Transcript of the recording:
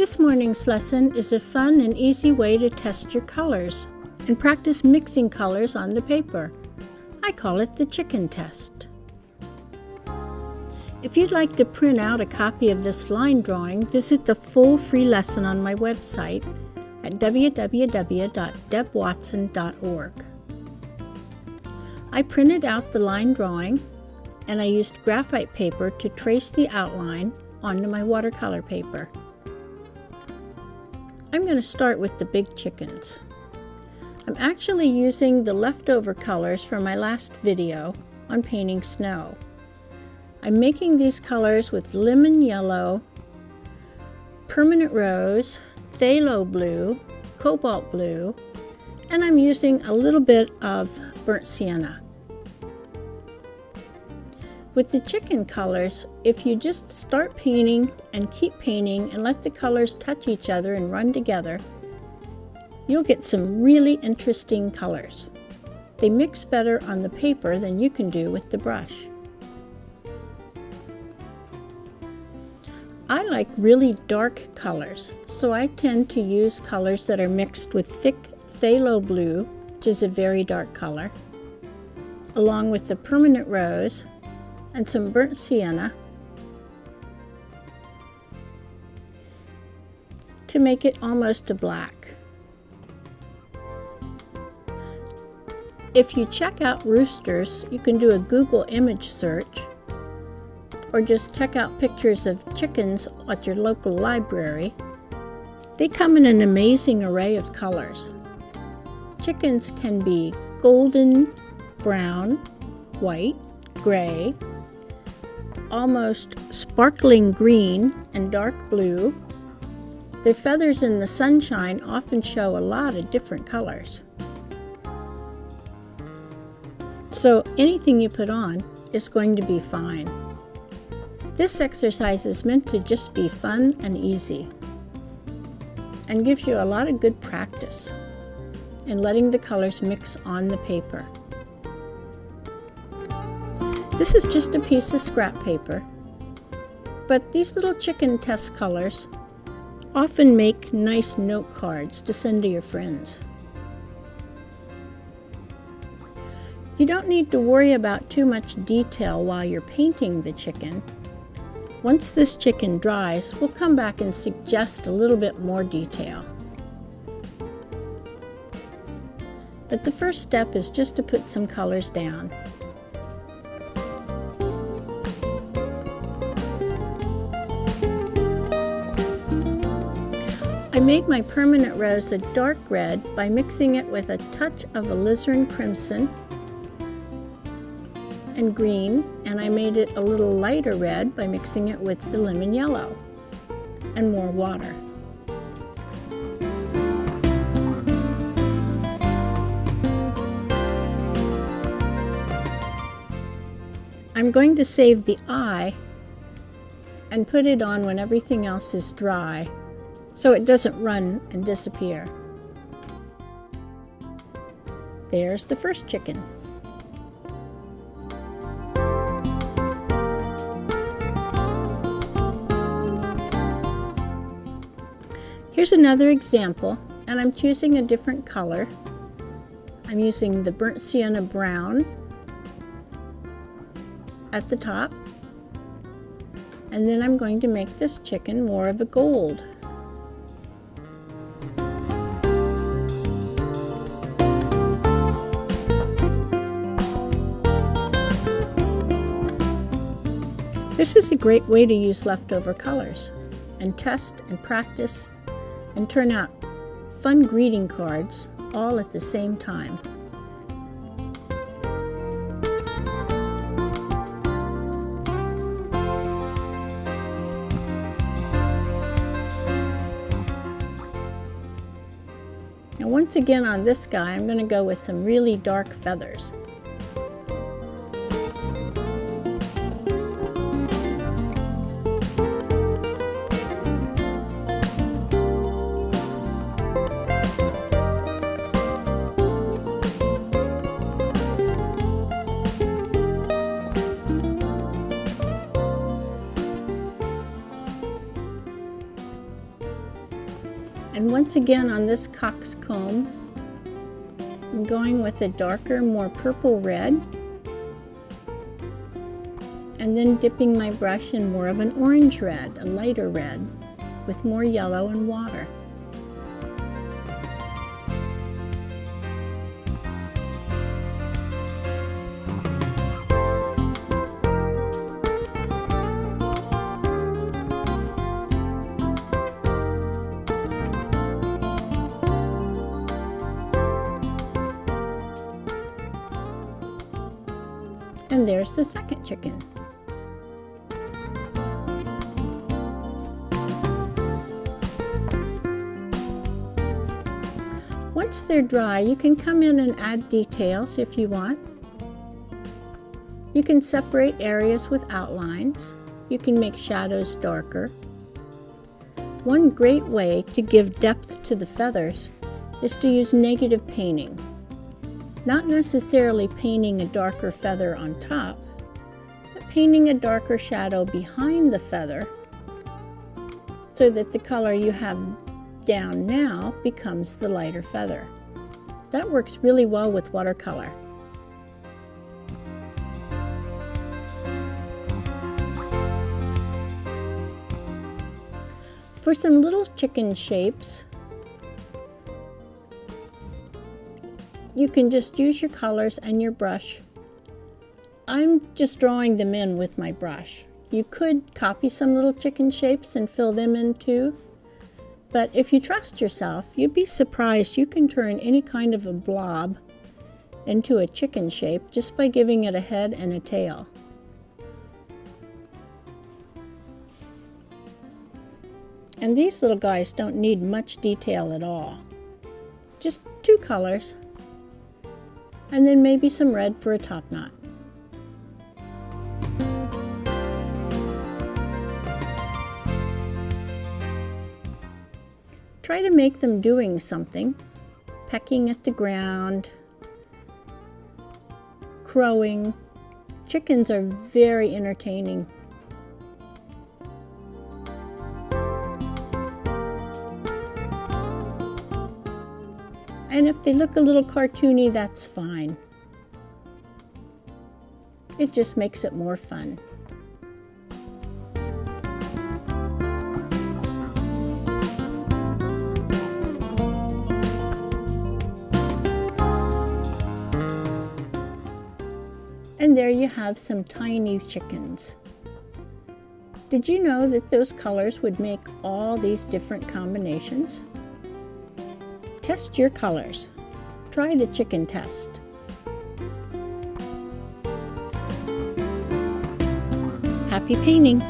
This morning's lesson is a fun and easy way to test your colors and practice mixing colors on the paper. I call it the chicken test. If you'd like to print out a copy of this line drawing, visit the full free lesson on my website at www.debwatson.org. I printed out the line drawing and I used graphite paper to trace the outline onto my watercolor paper. I'm going to start with the big chickens. I'm actually using the leftover colors from my last video on painting snow. I'm making these colors with lemon yellow, permanent rose, phthalo blue, cobalt blue, and I'm using a little bit of burnt sienna. With the chicken colors, if you just start painting and keep painting and let the colors touch each other and run together, you'll get some really interesting colors. They mix better on the paper than you can do with the brush. I like really dark colors, so I tend to use colors that are mixed with thick phthalo blue, which is a very dark color, along with the permanent rose and some burnt sienna to make it almost a black. If you check out roosters, you can do a Google image search or just check out pictures of chickens at your local library. They come in an amazing array of colors. Chickens can be golden, brown, white, gray, almost sparkling green and dark blue. Their feathers in the sunshine often show a lot of different colors. So anything you put on is going to be fine. This exercise is meant to just be fun and easy and gives you a lot of good practice in letting the colors mix on the paper. This is just a piece of scrap paper, but these little chicken test colors often make nice note cards to send to your friends. You don't need to worry about too much detail while you're painting the chicken. Once this chicken dries, we'll come back and suggest a little bit more detail. But the first step is just to put some colors down. I made my permanent rose a dark red by mixing it with a touch of alizarin crimson and green, and I made it a little lighter red by mixing it with the lemon yellow and more water. I'm going to save the eye and put it on when everything else is dry, so it doesn't run and disappear. There's the first chicken. Here's another example, and I'm choosing a different color. I'm using the burnt sienna brown at the top, and then I'm going to make this chicken more of a gold. This is a great way to use leftover colors and test and practice and turn out fun greeting cards all at the same time. Now once again on this guy, I'm going to go with some really dark feathers. And once again on this coxcomb, I'm going with a darker, more purple red, and then dipping my brush in more of an orange red, a lighter red, with more yellow and water. And there's the second chicken. Once they're dry, you can come in and add details if you want. You can separate areas with outlines. You can make shadows darker. One great way to give depth to the feathers is to use negative painting. Not necessarily painting a darker feather on top, but painting a darker shadow behind the feather so that the color you have down now becomes the lighter feather. That works really well with watercolor. For some little chicken shapes, you can just use your colors and your brush. I'm just drawing them in with my brush. You could copy some little chicken shapes and fill them in too. But if you trust yourself, you'd be surprised you can turn any kind of a blob into a chicken shape just by giving it a head and a tail. And these little guys don't need much detail at all. Just two colors, and then maybe some red for a top knot. Try to make them doing something, pecking at the ground, crowing. Chickens are very entertaining. And if they look a little cartoony, that's fine. It just makes it more fun. And there you have some tiny chickens. Did you know that those colors would make all these different combinations? Test your colors. Try the chicken test. Happy painting!